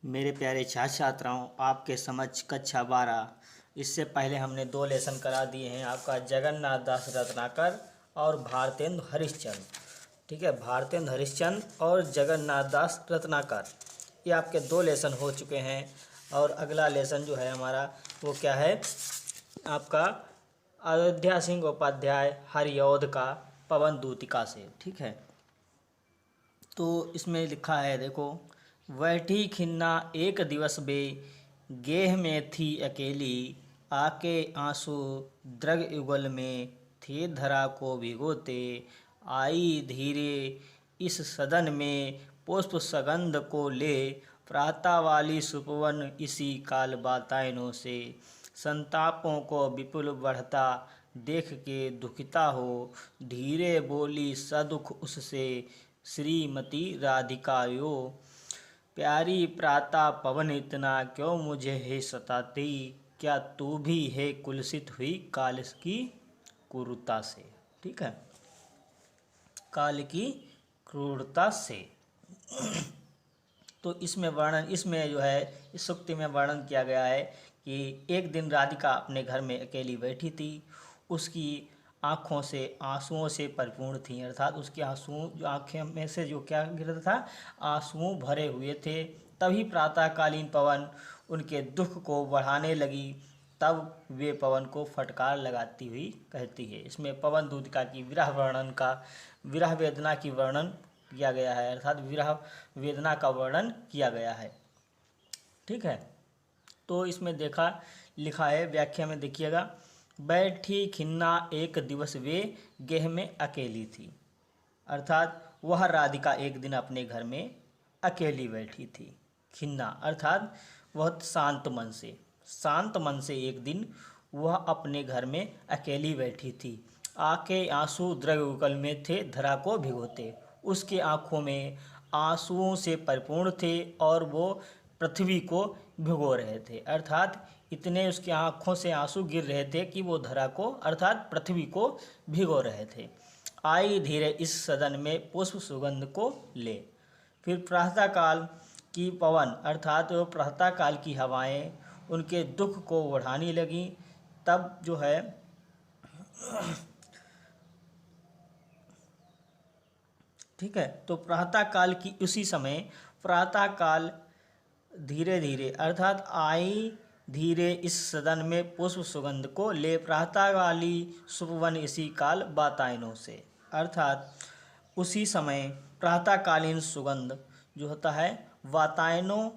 मेरे प्यारे छात्र छात्राओं, आपके समझ कक्षा 12। इससे पहले हमने 2 लेसन करा दिए हैं आपका जगन्नाथ दास रत्नाकर और भारतेंदु हरिश्चंद्र। ठीक है, भारतेंदु हरिश्चंद्र और जगन्नाथ दास रत्नाकर, ये आपके 2 लेसन हो चुके हैं। और अगला लेसन जो है हमारा वो क्या है आपका अयोध्या सिंह उपाध्याय हरिऔध का पवन दूतिका से। ठीक है, तो इसमें लिखा है, देखो, बैठी खिन्ना एक दिवस बे, गेह में थी अकेली, आके आंसू द्रग युगल में, थे धरा को भिगोते, आई धीरे इस सदन में, पुष्प सगंध को ले, प्रातः वाली सुपवन इसी काल बातायनों से, संतापों को विपुल बढ़ता देख के दुखिता हो, धीरे बोली सदुख उससे, श्रीमती राधिकायो, प्यारी प्रातः पवन इतना क्यों मुझे है सताती, क्या तू भी है कुलसित हुई काल की क्रूरता से। ठीक है, काल की क्रूरता से। तो इसमें जो है इस सूक्ति में वर्णन किया गया है कि एक दिन राधिका अपने घर में अकेली बैठी थी। उसकी आँखों से आंसुओं से परिपूर्ण थी, अर्थात उसके आँखें में से जो क्या गिर रहा था, आंसुओं भरे हुए थे। तभी प्रातःकालीन पवन उनके दुख को बढ़ाने लगी। तब वे पवन को फटकार लगाती हुई कहती है। इसमें पवन दूतिका की विरह वेदना की वर्णन किया गया है, अर्थात विरह वेदना का वर्णन किया गया है। ठीक है, तो इसमें लिखा है, व्याख्या में देखिएगा, बैठी खिन्ना एक दिवस वे, गेह में अकेली थी, अर्थात वह राधिका एक दिन अपने घर में अकेली बैठी थी। खिन्ना अर्थात बहुत शांत मन से एक दिन वह अपने घर में अकेली बैठी थी। आके आंसू द्रव्ययुगल में थे धरा को भिगोते, उसके आँखों में आंसुओं से परिपूर्ण थे और वो पृथ्वी को भिगो रहे थे, अर्थात इतने उसकी आँखों से आंसू गिर रहे थे कि वो धरा को अर्थात पृथ्वी को भिगो रहे थे। आई धीरे इस सदन में पुष्प सुगंध को ले। फिर प्रातःकाल की पवन अर्थात वो प्रातःकाल की हवाएं उनके दुख को बढ़ाने लगी। तब जो है ठीक है, तो प्रातःकाल की उसी समय प्रातःकाल धीरे धीरे अर्थात आई धीरे इस सदन में पुष्प सुगंध को ले, प्रातः वाली सुपवन इसी काल बातायनों से, अर्थात उसी समय प्रातःकालीन सुगंध जो होता है बातायनों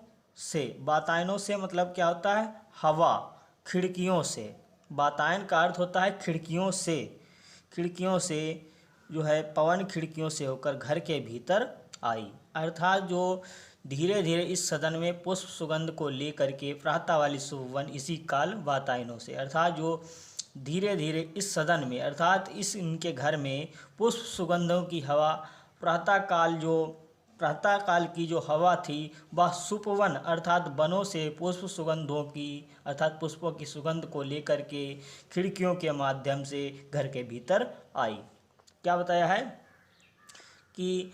से मतलब क्या होता है, हवा, खिड़कियों से। बातायन का अर्थ होता है खिड़कियों से जो है पवन खिड़कियों से होकर घर के भीतर आई, अर्थात जो धीरे धीरे इस सदन में पुष्प सुगंध को लेकर के प्रातः वाली सुवन इसी काल वातायनों से, अर्थात जो धीरे धीरे इस सदन में अर्थात इस इनके घर में पुष्प सुगंधों की हवा, प्रातःकाल की जो हवा थी वह सुपवन अर्थात वनों से पुष्प सुगंधों की अर्थात पुष्पों की सुगंध को लेकर के खिड़कियों के माध्यम से घर के भीतर आई। क्या बताया है कि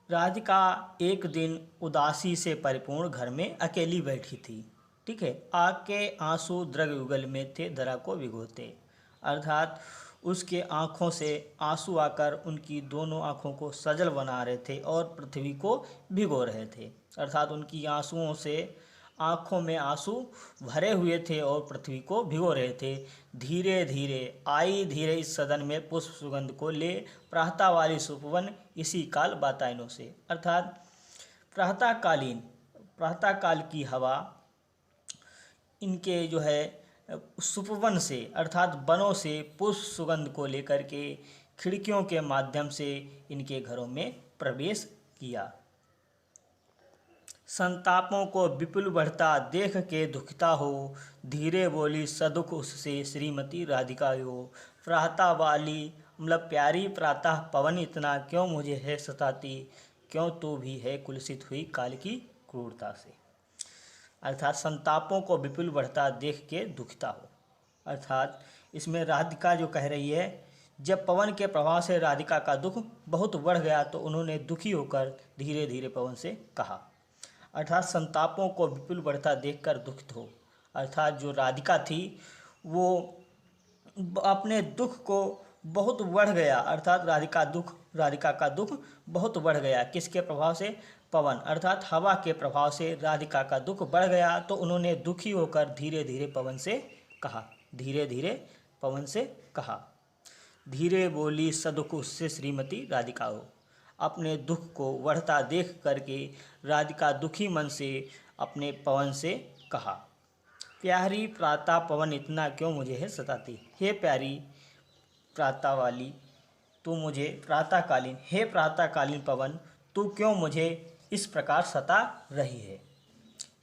राधिका एक दिन उदासी से परिपूर्ण घर में अकेली बैठी थी। ठीक है, आके आंसू द्रग युगल में थे धरा को भिगोते, अर्थात उसके आँखों से आंसू आकर उनकी दोनों आँखों को सजल बना रहे थे और पृथ्वी को भिगो रहे थे, अर्थात उनकी आंसुओं से आँखों में आंसू भरे हुए थे और पृथ्वी को भिगो रहे थे। धीरे धीरे आई धीरे इस सदन में पुष्प सुगंध को ले, प्रातः वाली सुपवन इसी काल बातायनों से, अर्थात प्रातःकाल की हवा इनके जो है सुपवन से अर्थात वनों से पुष्प सुगंध को लेकर के खिड़कियों के माध्यम से इनके घरों में प्रवेश किया। संतापों को विपुल बढ़ता देख के दुखिता हो, धीरे बोली सदुख उससे, श्रीमती राधिकायो, प्रातः वाली मतलब प्यारी प्रातः पवन इतना क्यों मुझे है सताती, क्यों तू भी है कुलसित हुई काल की क्रूरता से, अर्थात संतापों को विपुल बढ़ता देख के दुखिता हो। अर्थात इसमें राधिका जो कह रही है, जब पवन के प्रभाव से राधिका का दुख बहुत बढ़ गया तो उन्होंने दुखी होकर धीरे धीरे पवन से कहा, अर्थात संतापों को विपुल बढ़ता देखकर दुखित हो। अर्थात जो राधिका थी वो अपने दुख को बहुत बढ़ गया, अर्थात राधिका का दुख बहुत बढ़ गया। किसके प्रभाव से? पवन अर्थात हवा के प्रभाव से राधिका का दुख बढ़ गया। तो उन्होंने दुखी होकर धीरे धीरे पवन से कहा, धीरे धीरे पवन से कहा। धीरे बोली सदुख उससे श्रीमती राधिका हो। अपने दुख को बढ़ता देख करके राधिका दुखी मन से अपने पवन से कहा, प्यारी प्रातः पवन इतना क्यों मुझे है सताती। हे प्यारी प्रातः वाली तू मुझे प्रातःकालीन, हे प्रातःकालीन पवन तू क्यों मुझे इस प्रकार सता रही है।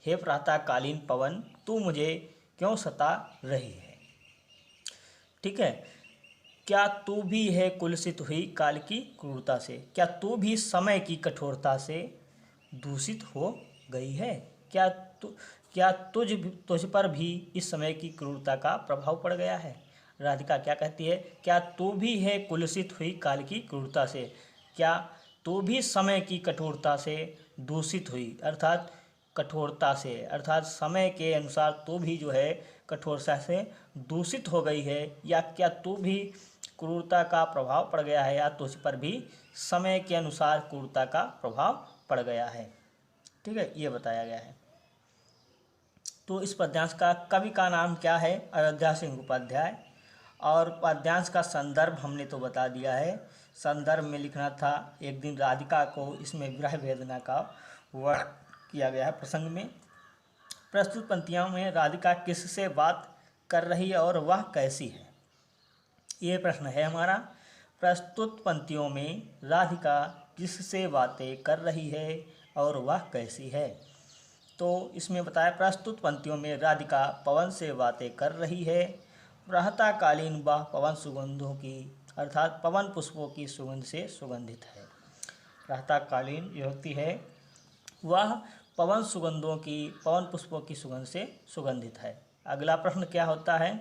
हे प्रातःकालीन पवन तू मुझे क्यों सता रही है। ठीक है। क्या तू भी है कुलसित हुई काल की क्रूरता से। क्या तू भी समय की कठोरता से दूषित हो गई है। क्या तुझ पर भी इस समय की क्रूरता का प्रभाव पड़ गया है। राधिका क्या कहती है, क्या तू भी है कुलसित हुई काल की क्रूरता से। क्या तू भी समय की कठोरता से दूषित हुई, अर्थात कठोरता से, अर्थात समय के अनुसार तू भी जो है कठोरता से दूषित हो गई है। या क्या तू भी क्रूरता का प्रभाव पड़ गया है, या तुझ पर भी समय के अनुसार क्रूरता का प्रभाव पड़ गया है। ठीक है, ये बताया गया है। तो इस पद्यांश का कवि का नाम क्या है? अयोध्या सिंह उपाध्याय। और पद्यांश का संदर्भ हमने तो बता दिया है। संदर्भ में लिखना था, एक दिन राधिका को इसमें विरह वेदना का वर्णन किया गया है प्रसंग में। प्रस्तुत पंक्तियों में राधिका किससे बात कर रही है और वह कैसी है, ये प्रश्न है हमारा। प्रस्तुत पंक्तियों में राधिका किससे बातें कर रही है और वह कैसी है। तो इसमें बताया, प्रस्तुत पंक्तियों में राधिका पवन से बातें कर रही है। प्रातःकालीन वह पवन सुगंधों की, अर्थात पवन पुष्पों की सुगंध से सुगंधित है। प्रातःकालीन ये होती है वह पवन पुष्पों की सुगंध से सुगंधित है। अगला प्रश्न क्या होता है?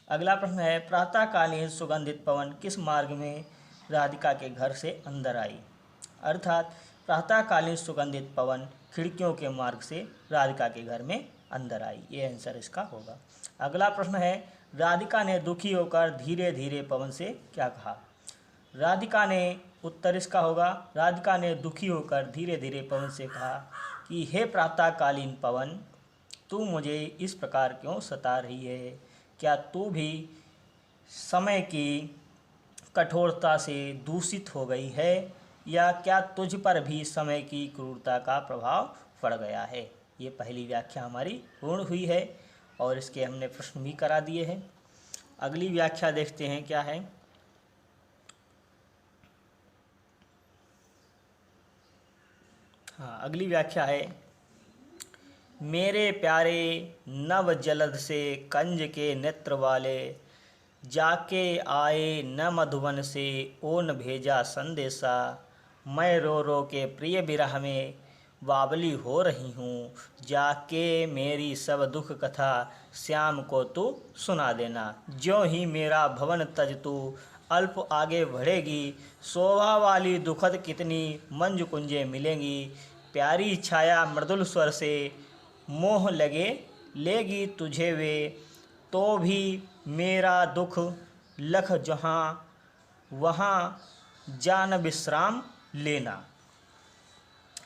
अगला प्रश्न है, प्रातःकालीन सुगंधित पवन किस मार्ग में राधिका के घर से अंदर आई। अर्थात प्रातःकालीन सुगंधित पवन खिड़कियों के मार्ग से राधिका के घर में अंदर आई। ये आंसर इसका होगा। अगला प्रश्न है, राधिका ने दुखी होकर धीरे धीरे पवन से क्या कहा। राधिका ने, उत्तर इसका होगा, राधिका ने दुखी होकर धीरे धीरे पवन से कहा कि हे प्रातःकालीन पवन तू मुझे इस प्रकार क्यों सता रही है। क्या तू भी समय की कठोरता से दूषित हो गई है, या क्या तुझ पर भी समय की क्रूरता का प्रभाव पड़ गया है। ये पहली व्याख्या हमारी पूर्ण हुई है और इसके हमने प्रश्न भी करा दिए हैं। अगली व्याख्या देखते हैं क्या है। हाँ, अगली व्याख्या है, मेरे प्यारे नव जलद से कंज के नेत्र वाले जाके आए न मधुबन से ओन भेजा संदेशा। मैं रो रो के प्रिय विरह में बावली हो रही हूँ। जाके मेरी सब दुख कथा श्याम को तू सुना देना। ज्यों ही मेरा भवन तज तू अल्प आगे बढ़ेगी, शोभा वाली दुखद कितनी मंजु कुंजे मिलेंगी। प्यारी छाया मृदुल स्वर से मोह लेगी तुझे वे, तो भी मेरा दुख लख जहाँ वहाँ जान विश्राम लेना।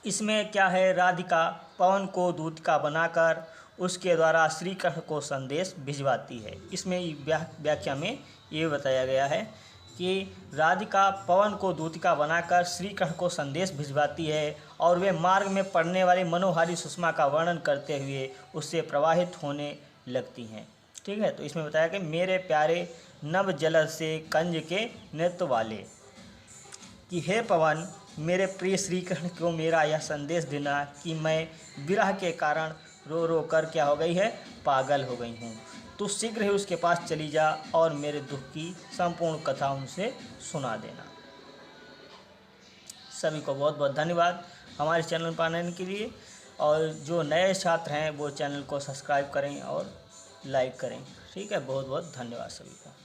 इसमें क्या है, राधिका पवन को दूतिका बनाकर उसके द्वारा श्री कृष्ण को संदेश भिजवाती है। इसमें व्याख्या में ये बताया गया है कि राधिका पवन को दूतिका बनाकर श्री कृष्ण को संदेश भिजवाती है और वे मार्ग में पड़ने वाली मनोहारी सुषमा का वर्णन करते हुए उससे प्रवाहित होने लगती हैं। ठीक है, तो इसमें बताया कि मेरे प्यारे नव जलद से कंज के नेत्र वाले, कि हे पवन मेरे प्रिय श्री कृष्ण को मेरा यह संदेश देना कि मैं विरह के कारण रो रो कर क्या हो गई है, पागल हो गई हूँ। तो शीघ्र ही उसके पास चली जा और मेरे दुख की संपूर्ण कथा उनसे सुना देना। सभी को बहुत बहुत धन्यवाद हमारे चैनल पर आने के लिए, और जो नए छात्र हैं वो चैनल को सब्सक्राइब करें और लाइक करें। ठीक है, बहुत बहुत धन्यवाद सभी का।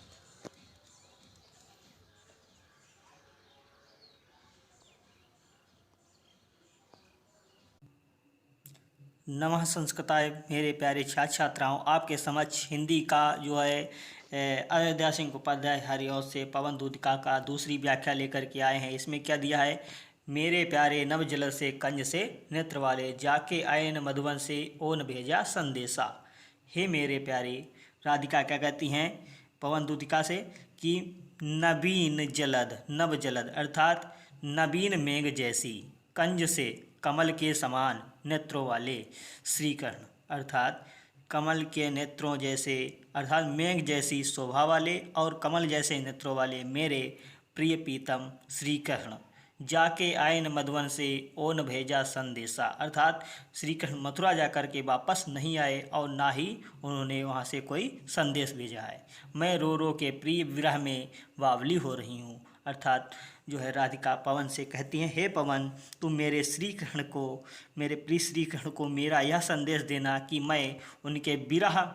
नमः संस्कृताय मेरे प्यारे छात्र छात्राओं, आपके समक्ष हिंदी का जो है अयोध्या सिंह उपाध्याय हरिऔध से पवन दूतिका का दूसरी व्याख्या लेकर के आए हैं। इसमें क्या दिया है? मेरे प्यारे नव जल से कंज से नेत्र वाले, जाके आए न मधुबन से ओन भेजा संदेशा। हे मेरे प्यारे, राधिका क्या कहती हैं पवन दूतिका से कि नवीन जलद, नव जलद अर्थात नवीन मेघ जैसी, कंज से कमल के समान, नेत्रों वाले, श्रीकर्ण अर्थात कमल के नेत्रों जैसे अर्थात मेघ जैसी शोभा वाले और कमल जैसे नेत्रों वाले मेरे प्रिय प्रीतम श्रीकृष्ण, जाके आए न मधुवन से ओन भेजा संदेशा अर्थात श्री कृष्ण मथुरा जाकर के वापस नहीं आए और ना ही उन्होंने वहाँ से कोई संदेश भेजा है। मैं रो रो के प्रिय विरह में बावली हो रही हूँ। अर्थात जो है राधिका पवन से कहती हैं, हे पवन, तुम मेरे श्री कृष्ण को, मेरे प्रिय श्री कृष्ण को मेरा यह संदेश देना कि मैं उनके विरह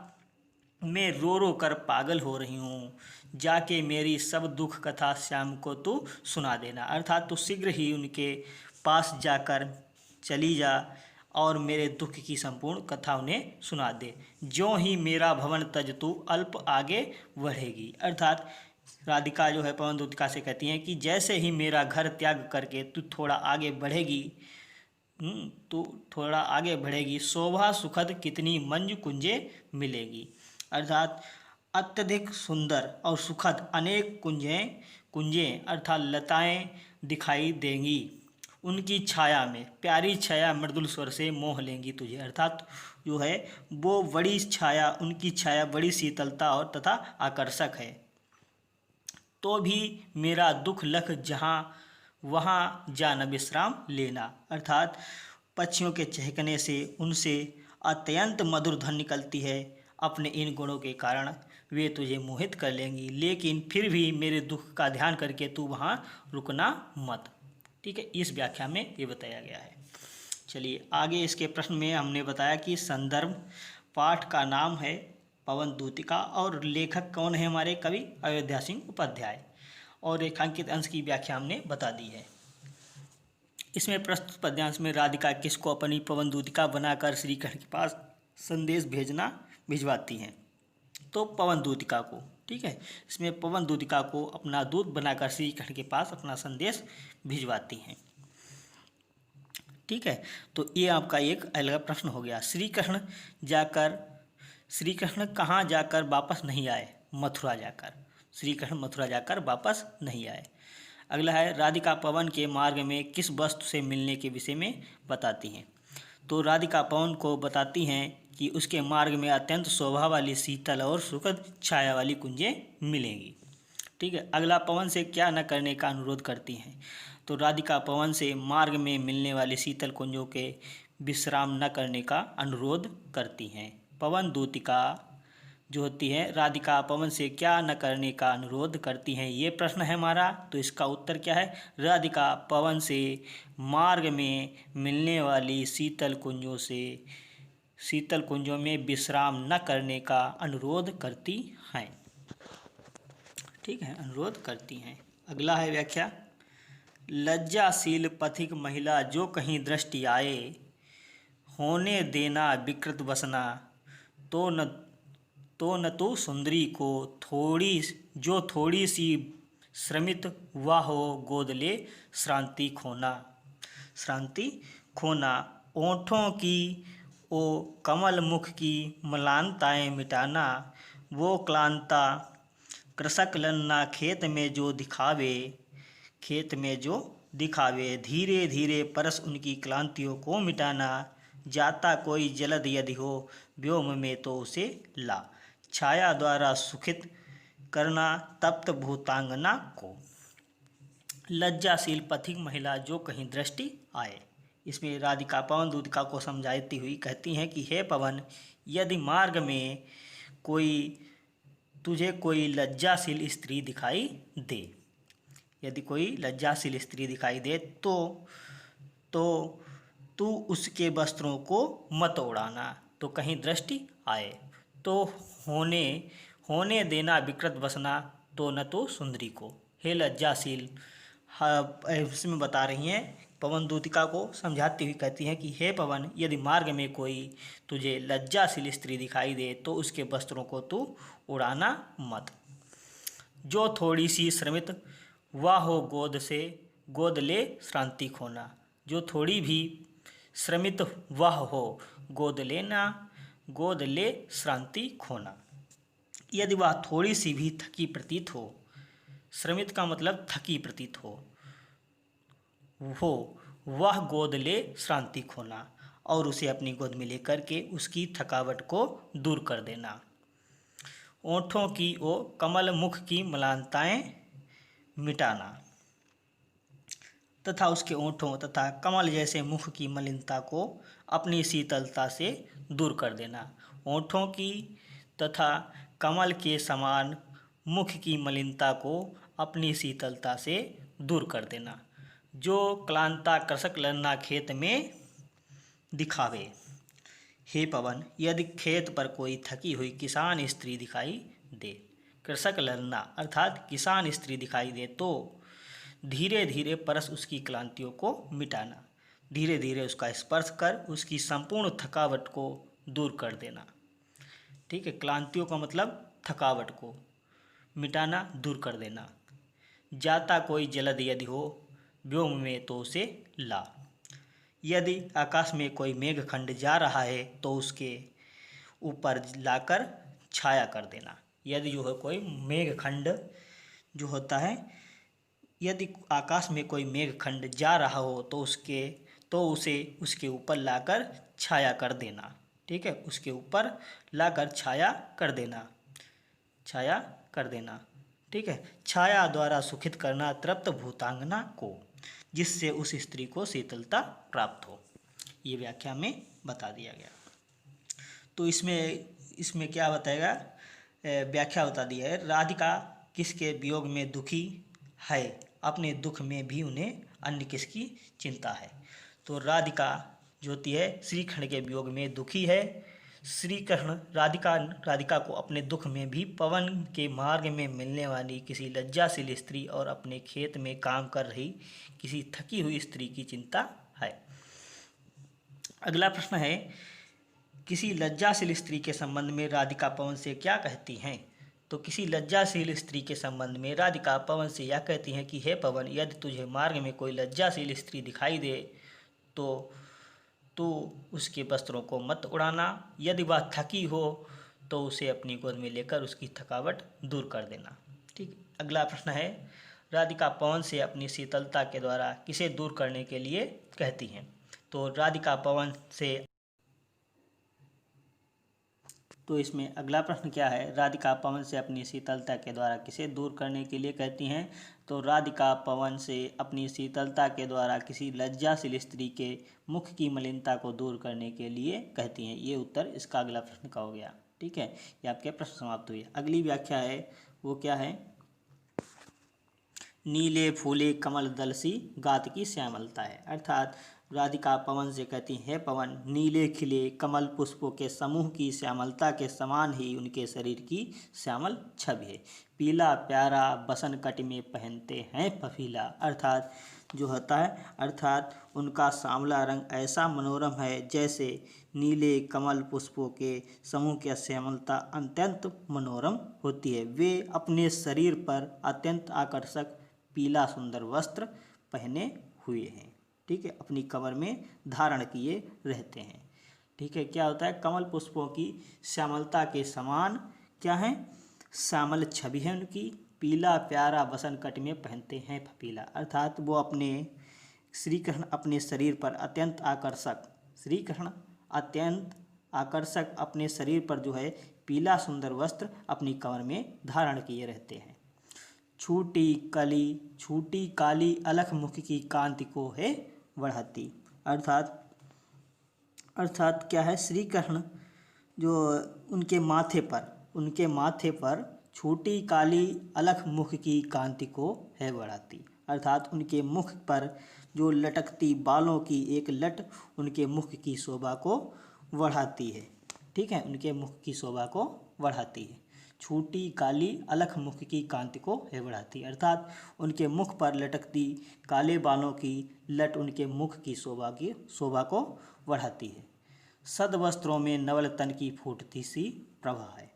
में रो रो कर पागल हो रही हूँ। जाके मेरी सब दुख कथा श्याम को तू सुना देना अर्थात तू शीघ्र ही उनके पास जाकर चली जा और मेरे दुख की संपूर्ण कथा उन्हें सुना दे। ज्यों ही मेरा भवन तज तू अल्प आगे बढ़ेगी अर्थात राधिका जो है पवन दूतिका से कहती हैं कि जैसे ही मेरा घर त्याग करके तू थोड़ा आगे बढ़ेगी, तू थोड़ा आगे बढ़ेगी, शोभा सुखद कितनी मंजू कुंजे मिलेगी अर्थात अत्यधिक सुंदर और सुखद अनेक कुंजें अर्थात लताएं दिखाई देंगी। उनकी छाया में प्यारी छाया मृदुल स्वर से मोह लेंगी तुझे अर्थात जो है वो बड़ी छाया, उनकी छाया बड़ी शीतलता और तथा आकर्षक है। तो भी मेरा दुख लख जहाँ वहाँ जान विश्राम लेना अर्थात पक्षियों के चहकने से उनसे अत्यंत मधुर ध्वनि निकलती है। अपने इन गुणों के कारण वे तुझे मोहित कर लेंगी, लेकिन फिर भी मेरे दुख का ध्यान करके तू वहाँ रुकना मत। ठीक है, इस व्याख्या में ये बताया गया है। चलिए आगे इसके प्रश्न में हमने बताया कि संदर्भ पाठ का नाम है पवन दूतिका और लेखक कौन है हमारे कवि अयोध्या सिंह उपाध्याय, और रेखांकित अंश की व्याख्या हमने बता दी है। इसमें प्रस्तुत पद्यांश में राधिका किसको अपनी पवन दूतिका बनाकर श्री कृष्ण के पास संदेश भिजवाती हैं? तो पवन दूतिका को। ठीक है, इसमें पवन दूतिका को अपना दूत बनाकर श्री कृष्ण के पास अपना संदेश भिजवाती हैं। ठीक है, तो ये आपका एक अलग प्रश्न हो गया। श्री कृष्ण कहाँ जाकर वापस नहीं आए? मथुरा जाकर। श्री कृष्ण मथुरा जाकर वापस नहीं आए। अगला है राधिका पवन के मार्ग में किस वस्तु से मिलने के विषय में बताती हैं? तो राधिका पवन को बताती हैं कि उसके मार्ग में अत्यंत शोभा वाली शीतल और सुखद छाया वाली कुंजें मिलेंगी। ठीक है, अगला पवन से क्या न करने का अनुरोध करती हैं? तो राधिका पवन से मार्ग में मिलने वाली शीतल कुंजों के विश्राम न करने का अनुरोध करती हैं। पवन दूतिका जो होती है राधिका पवन से क्या न करने का अनुरोध करती हैं, ये प्रश्न है हमारा। तो इसका उत्तर क्या है? राधिका पवन से मार्ग में मिलने वाली शीतल कुंजों में विश्राम न करने का अनुरोध करती हैं। ठीक है, अनुरोध करती हैं। अगला है व्याख्या। लज्जाशील पथिक महिला जो कहीं दृष्टि आए, होने देना विकृत बसना, तो न तो सुंदरी को थोड़ी सी श्रमित हुआ हो, गोद ले श्रांति खोना। ओंठों की ओ कमल मुख की मलानताएं मिटाना, वो क्लांता कृषक लन्ना खेत में जो दिखावे, धीरे धीरे परस उनकी क्लांतियों को मिटाना। जाता कोई जलद यदि हो व्योम में तो उसे ला, छाया द्वारा सुखित करना तप्त भूतांगना को। लज्जाशील पथिक महिला जो कहीं दृष्टि आए, इसमें राधिका पवन दूतिका को समझाती हुई कहती हैं कि हे पवन, यदि मार्ग में तुझे कोई लज्जाशील स्त्री दिखाई दे, यदि कोई लज्जाशील स्त्री दिखाई दे तो तू उसके वस्त्रों को मत उड़ाना। तो कहीं दृष्टि आए तो होने देना विकृत बसना, तो न तो सुंदरी को। हे लज्जाशील, इसमें बता रही हैं पवन दूतिका को समझाती हुई कहती हैं कि हे पवन, यदि मार्ग में कोई तुझे लज्जाशील स्त्री दिखाई दे तो उसके वस्त्रों को तू उड़ाना मत। जो थोड़ी सी श्रमित वह हो गोद से, गोद ले श्रांति खोना। जो थोड़ी भी श्रमित वह हो गोद लेना, गोद ले श्रांति खोना। यदि वह थोड़ी सी भी थकी प्रतीत हो, श्रमित का मतलब थकी प्रतीत हो वह गोद ले श्रांति खोना और उसे अपनी गोद में लेकर के उसकी थकावट को दूर कर देना। ओंठों की ओ कमल मुख की मलानताएं मिटाना तथा उसके ओंठों तथा कमल जैसे मुख की मलिनता को अपनी शीतलता से दूर कर देना। ओंठों की तथा कमल के समान मुख की मलिनता को अपनी शीतलता से दूर कर देना। जो क्लांताकर्षक ललना खेत में दिखावे। हे पवन, यदि खेत पर कोई थकी हुई किसान स्त्री दिखाई दे, कृषक ललना अर्थात किसान स्त्री दिखाई दे तो धीरे धीरे परस उसकी क्लांतियों को मिटाना। धीरे धीरे उसका स्पर्श कर उसकी संपूर्ण थकावट को दूर कर देना। ठीक है, क्लांतियों का मतलब थकावट को मिटाना, दूर कर देना। जाता कोई जलद यदि हो व्योम में तो उसे ला। यदि आकाश में कोई मेघखंड जा रहा है तो उसके ऊपर लाकर छाया कर देना। यदि जो है कोई मेघखंड जो होता है, यदि आकाश में कोई मेघखंड जा रहा हो तो उसे उसके ऊपर लाकर छाया कर देना। ठीक है, उसके ऊपर लाकर छाया कर देना, छाया कर देना। ठीक है, छाया द्वारा सुखित करना तृप्त भूतांगना को, जिससे उस स्त्री को शीतलता प्राप्त हो। ये व्याख्या में बता दिया गया। तो इसमें क्या बताएगा, व्याख्या बता दी है। राधिका किसके वियोग में दुखी है, अपने दुख में भी उन्हें अन्य किसकी चिंता है। तो राधिका जो होती है श्री कृष्ण के वियोग में दुखी है। श्री कृष्ण राधिका को अपने दुख में भी पवन के मार्ग में मिलने वाली किसी लज्जाशील स्त्री और अपने खेत में काम कर रही किसी थकी हुई स्त्री की चिंता है। अगला प्रश्न है, किसी लज्जाशील स्त्री के संबंध में राधिका पवन से क्या कहती हैं। तो किसी लज्जाशील स्त्री के संबंध में राधिका पवन से यह कहती हैं कि हे पवन, यदि तुझे मार्ग में कोई लज्जाशील स्त्री दिखाई दे तो उसके वस्त्रों को मत उड़ाना। यदि वह थकी हो तो उसे अपनी गोद में लेकर उसकी थकावट दूर कर देना। ठीक। अगला प्रश्न है, राधिका पवन से अपनी शीतलता के द्वारा किसे दूर करने के लिए कहती हैं। तो राधिका पवन से, तो इसमें अगला प्रश्न क्या है, राधिका पवन से अपनी शीतलता के द्वारा किसे दूर करने के लिए कहती हैं। तो राधिका पवन से अपनी शीतलता के द्वारा किसी लज्जाशील स्त्री के मुख की मलिनता को दूर करने के लिए कहती हैं। ये उत्तर इसका अगला प्रश्न का हो गया। ठीक है, ये आपके प्रश्न समाप्त हुए। अगली व्याख्या है वो क्या है, नीले फूले कमल दल सी गात की श्यामलता है। अर्थात राधिका पवन से कहती है, पवन, नीले खिले कमल पुष्पों के समूह की श्यामलता के समान ही उनके शरीर की श्यामल छवि है। पीला प्यारा बसन कट में पहनते हैं फफीला। अर्थात जो होता है, अर्थात उनका सांवला रंग ऐसा मनोरम है जैसे नीले कमल पुष्पों के समूह की श्यामलता अत्यंत मनोरम होती है। वे अपने शरीर पर अत्यंत आकर्षक पीला सुंदर वस्त्र पहने हुए हैं। ठीक है, अपनी कमर में धारण किए रहते हैं। ठीक है, क्या होता है, कमल पुष्पों की श्यामलता के समान क्या है, श्यामल छवि है उनकी। पीला प्यारा बसन कट में पहनते हैं फफीला। अर्थात वो अपने श्री कृष्ण अपने शरीर पर अत्यंत आकर्षक, श्री कृष्ण अत्यंत आकर्षक अपने शरीर पर जो है पीला सुंदर वस्त्र अपनी कमर में धारण किए रहते हैं। छूटी काली अलख मुख की कांति को है बढ़ाती। अर्थात क्या है, श्री कृष्ण जो उनके माथे पर छोटी काली अलख मुख की कांति को है बढ़ाती। अर्थात उनके मुख पर जो लटकती बालों की एक लट उनके मुख की शोभा को बढ़ाती है। ठीक है, उनके मुख की शोभा को बढ़ाती है। छूटी काली अलख मुख की कांति को है बढ़ाती, अर्थात उनके मुख पर लटकती काले बालों की लट उनके मुख की शोभा को बढ़ाती है। सदवस्त्रों में नवल तन की फूटती सी प्रभा है।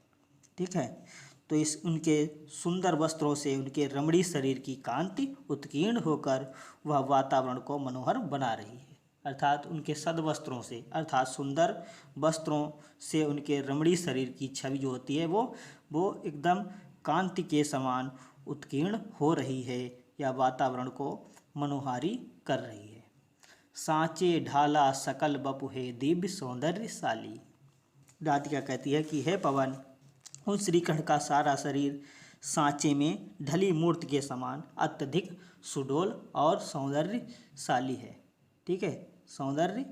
ठीक है, तो इस उनके सुंदर वस्त्रों से उनके रमणीय शरीर की कांति उत्कीर्ण होकर वह वातावरण को मनोहर बना रही है। अर्थात उनके सदवस्त्रों से, अर्थात सुंदर वस्त्रों से उनके रमणीय शरीर की छवि जो होती है वो एकदम कांति के समान उत्कीर्ण हो रही है या वातावरण को मनोहारी कर रही है। सांचे ढाला सकल बपु है दिव्य सौंदर्यशाली। राधिका कहती है कि हे पवन, उस श्रीकृष्ण का सारा शरीर सांचे में ढली मूर्ति के समान अत्यधिक सुडोल और सौंदर्यशाली है। ठीक है, सौंदर्य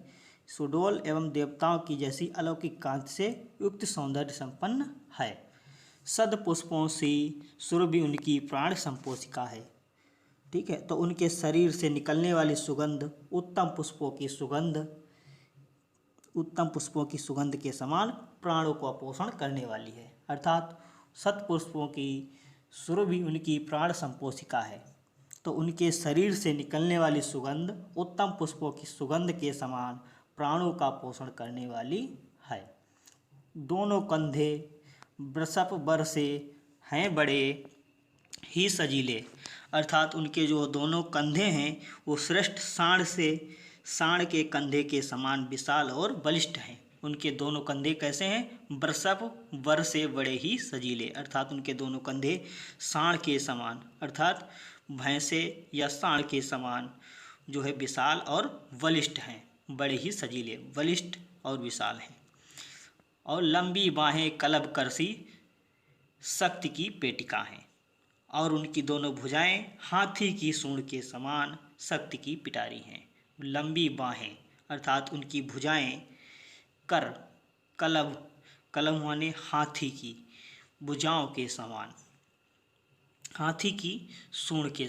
सुडोल एवं देवताओं की जैसी अलौकिक कांति से युक्त सौंदर्य संपन्न है। सद पुष्पों से सुरभि उनकी प्राण संपोषिका है। ठीक है, तो उनके शरीर से निकलने वाली सुगंध उत्तम पुष्पों की सुगंध के समान प्राणों को पोषण करने वाली है। अर्थात सतपुष्पों की सुरभि उनकी प्राण संपोषिका है, तो उनके शरीर से निकलने वाली सुगंध उत्तम पुष्पों की सुगंध के समान प्राणों का पोषण करने वाली है। दोनों कंधे वृषभ बर से हैं बड़े ही सजीले, अर्थात उनके जो दोनों कंधे हैं वो श्रेष्ठ सांड के कंधे के समान विशाल और बलिष्ठ हैं। उनके दोनों कंधे कैसे हैं? वृषभ बर से बड़े ही सजीले, अर्थात उनके दोनों कंधे सांड के समान, अर्थात भैंसे या सांड के समान जो है विशाल और बलिष्ठ हैं, बड़े ही सजीले, बलिष्ठ और विशाल हैं। और लंबी बाहें कलब करसी शक्ति की पेटिका हैं, और उनकी दोनों भुजाएं हाथी की सूंड के समान शक्ति की पिटारी हैं। लंबी बाहें अर्थात उनकी भुजाएं कलम माने हाथी की भुजाओं के समान, हाथी की सूंड के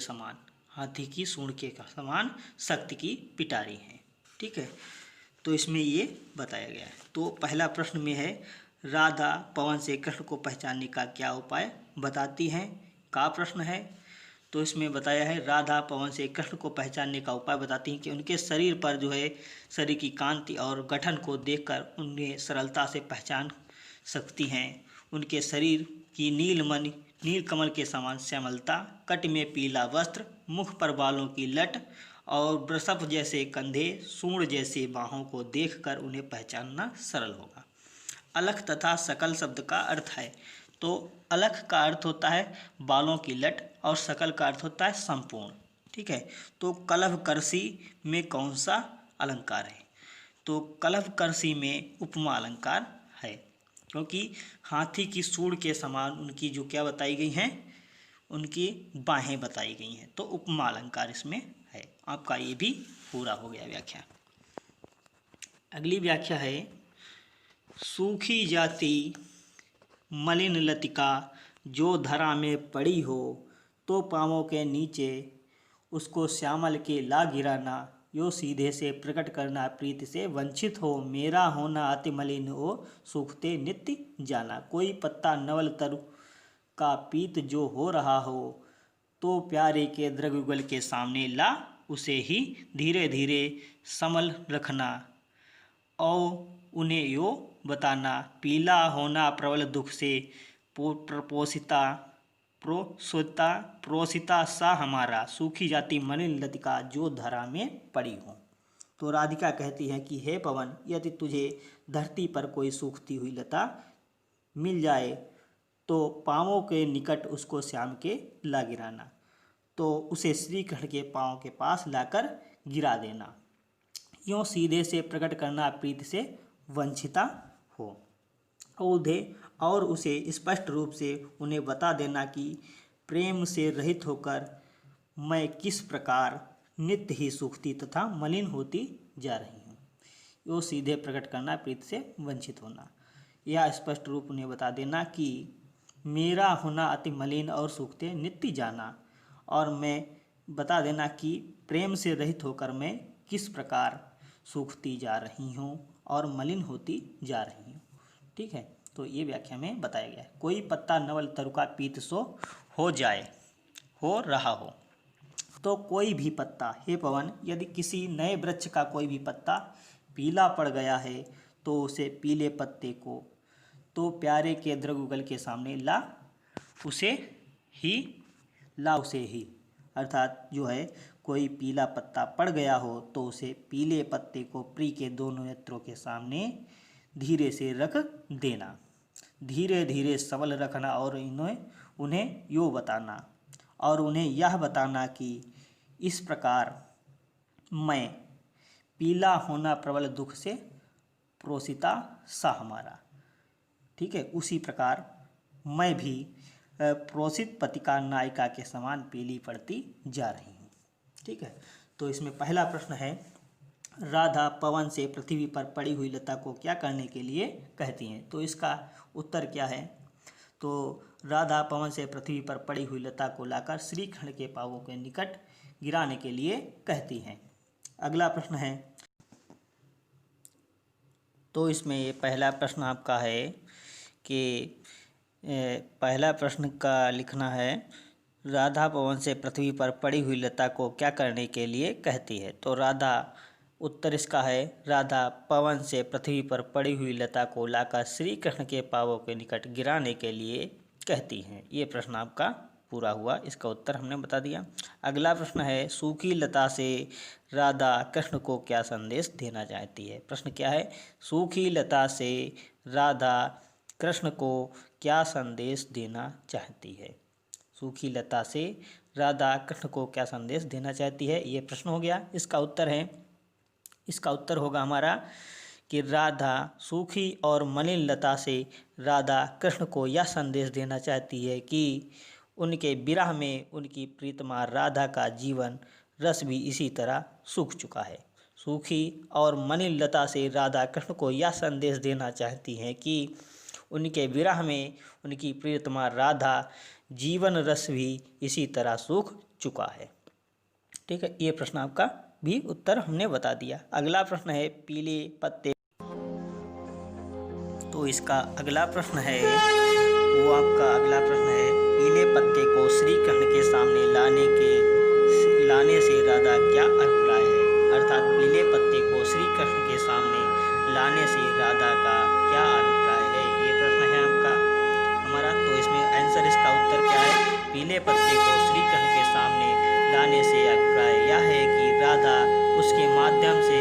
समान शक्ति की पिटारी हैं। ठीक है, तो इसमें ये बताया गया है। तो पहला प्रश्न में है राधा पवन से कृष्ण को पहचानने का क्या उपाय बताती हैं, का प्रश्न है। तो इसमें बताया है राधा पवन से कृष्ण को पहचानने का उपाय बताती हैं कि उनके शरीर पर जो है शरीर की कांति और गठन को देखकर उन्हें सरलता से पहचान सकती हैं। उनके शरीर की नील कमल के समान श्यामलता, कट में पीला वस्त्र, मुख पर बालों की लट और वृषभ जैसे कंधे, सूंड जैसे बाहों को देखकर उन्हें पहचानना सरल होगा। अलख तथा सकल शब्द का अर्थ है, तो अलख का अर्थ होता है बालों की लट और सकल का अर्थ होता है संपूर्ण। ठीक है, तो कलभकर्षी में कौन सा अलंकार है? तो कलभकर्षी में उपमा अलंकार है, क्योंकि हाथी की सूंड के समान उनकी जो क्या बताई गई हैं, उनकी बाहें बताई गई हैं, तो उपमा अलंकार इसमें है। आपका ये भी पूरा हो गया व्याख्या। अगली व्याख्या है सूखी जाती मलिन लतिका जो धरा में पड़ी हो, तो पाँवों के नीचे उसको श्यामल के ला गिराना, यो सीधे से प्रकट करना प्रीति से वंचित हो, मेरा होना अति मलिन हो सूखते नित्य जाना। कोई पत्ता नवल तरु का पीत जो हो रहा हो, तो प्यारे के द्रगुगल के सामने ला उसे ही धीरे धीरे संभल रखना, और उन्हें यो बताना पीला होना प्रबल दुख से प्रोसिता सा हमारा, सूखी जाती मलिन लतिका जो धरा में पड़ी हो। तो राधिका कहती है कि हे पवन, यदि तुझे धरती पर कोई सूखती हुई लता मिल जाए तो पाँवों के निकट उसको श्याम के ला गिराना, तो उसे श्री कृष्ण के पाँव के पास लाकर गिरा देना, यूँ सीधे से प्रकट करना प्रीति से वंचिता हो, और उसे स्पष्ट रूप से उन्हें बता देना कि प्रेम से रहित होकर मैं किस प्रकार नित्य ही सूखती तथा मलिन होती जा रही हूँ। यो सीधे प्रकट करना प्रीति से वंचित होना, यह स्पष्ट रूप उन्हें बता देना कि मेरा होना अति मलिन और सूखते नित्य जाना, और मैं बता देना कि प्रेम से रहित होकर मैं किस प्रकार सूखती जा रही हूँ और मलिन होती जा रही हूँ। ठीक है, तो ये व्याख्या में बताया गया है। कोई पत्ता नवल तरुका पीत सो हो जाए, हो रहा हो। तो कोई भी पत्ता, हे पवन, यदि किसी नए वृक्ष का कोई भी पत्ता पीला पड़ गया है तो उसे पीले पत्ते को तो प्यारे के द्रगुगल के सामने उसे ही अर्थात जो है कोई पीला पत्ता पड़ गया हो तो उसे पीले पत्ते को प्रिय के दोनों नेत्रों के सामने धीरे से रख देना, धीरे धीरे सबल रखना और उन्हें यूँ बताना और उन्हें यह बताना कि इस प्रकार मैं पीला होना प्रबल दुख से प्रोसिता सा हमारा। ठीक है, उसी प्रकार मैं भी प्रोसित पतिका नायिका के समान पीली पड़ती जा रही हूँ। ठीक है, तो इसमें पहला प्रश्न है, राधा पवन से पृथ्वी पर पड़ी हुई लता को क्या करने के लिए कहती हैं? तो इसका उत्तर क्या है? तो राधा पवन से पृथ्वी पर पड़ी हुई लता को लाकर श्री कृष्ण के पांवों के निकट गिराने के लिए कहती हैं। अगला प्रश्न है, तो इसमें ये पहला प्रश्न आपका है कि पहला प्रश्न का लिखना है, राधा पवन से पृथ्वी पर पड़ी हुई लता को क्या करने के लिए कहती है? तो राधा, उत्तर इसका है, राधा पवन से पृथ्वी पर पड़ी हुई लता को लाकर श्री कृष्ण के पांवों के निकट गिराने के लिए कहती हैं। ये प्रश्न आपका पूरा हुआ, इसका उत्तर हमने बता दिया। अगला प्रश्न है, सूखी लता से राधा कृष्ण को क्या संदेश देना चाहती है? प्रश्न क्या है? सूखी लता से राधा कृष्ण को क्या संदेश देना चाहती है? सूखी लता से राधा कृष्ण को क्या संदेश देना चाहती है, ये प्रश्न हो गया। इसका उत्तर होगा हमारा कि राधा सूखी और मलिन लता से राधा कृष्ण को यह संदेश देना चाहती है कि उनके विरह में उनकी प्रीतमा राधा का जीवन रस भी इसी तरह सूख चुका है। सूखी और मलिन लता से राधा कृष्ण को यह संदेश देना चाहती हैं कि उनके विरह में उनकी प्रीतमा राधा जीवन रस भी इसी तरह सूख चुका है। ठीक है, ये प्रश्न आपका भी उत्तर हमने बता दिया। अगला प्रश्न है, पीले पत्ते, तो इसका अगला प्रश्न है, वो आपका अगला प्रश्न है, पीले पत्ते को श्री कृष्ण के सामने लाने से राधा क्या अभिप्राय है? अर्थात पीले पत्ते को श्री कृष्ण के सामने लाने से राधा का क्या अभिप्राय है? ये प्रश्न है आपका हमारा। तो इसमें आंसर, इसका उत्तर क्या है? पीले पत्ते को श्री कृष्ण के सामने लाने से अभिप्राय यह है कि राधा उसके माध्यम से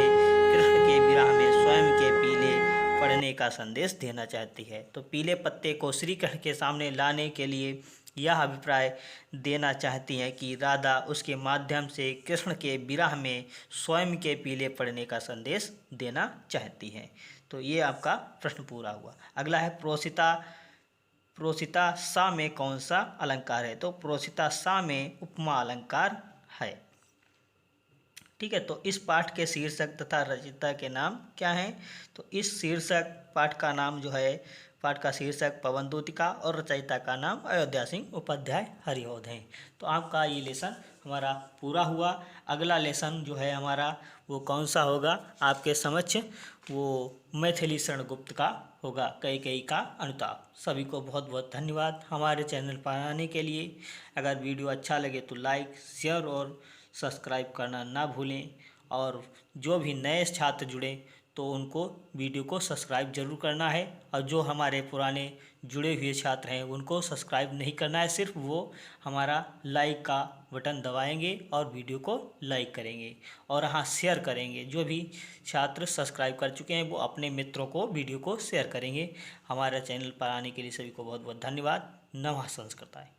कृष्ण के विरह में स्वयं के पीले पड़ने का संदेश देना चाहती है। तो पीले पत्ते को श्री कृष्ण के सामने लाने के लिए यह अभिप्राय देना चाहती हैं कि राधा उसके माध्यम से कृष्ण के विरह में स्वयं के पीले पड़ने का संदेश देना चाहती हैं। तो ये आपका प्रश्न पूरा हुआ। अगला है, प्रोसिता सा में कौन सा अलंकार है? तो प्रोसिता सा में उपमा अलंकार है। ठीक है, तो इस पाठ के शीर्षक तथा रचयिता के नाम क्या हैं? तो इस पाठ का नाम जो है, पाठ का शीर्षक पवन दूतिका और रचयिता का नाम अयोध्या सिंह उपाध्याय हरिऔध हैं। तो आपका ये लेसन हमारा पूरा हुआ। अगला लेसन जो है हमारा वो कौन सा होगा आपके समक्ष? वो मैथिली शरण गुप्त का होगा, कैकेयी का अनुताप। सभी को बहुत बहुत धन्यवाद हमारे चैनल पर आने के लिए। अगर वीडियो अच्छा लगे तो लाइक, शेयर और सब्सक्राइब करना ना भूलें। और जो भी नए छात्र जुड़े तो उनको वीडियो को सब्सक्राइब जरूर करना है, और जो हमारे पुराने जुड़े हुए छात्र हैं उनको सब्सक्राइब नहीं करना है, सिर्फ वो हमारा लाइक का बटन दबाएंगे और वीडियो को लाइक करेंगे और हाँ शेयर करेंगे। जो भी छात्र सब्सक्राइब कर चुके हैं वो अपने मित्रों को वीडियो को शेयर करेंगे। हमारे चैनल पर आने के लिए सभी को बहुत बहुत धन्यवाद। नमः संस्कृताय।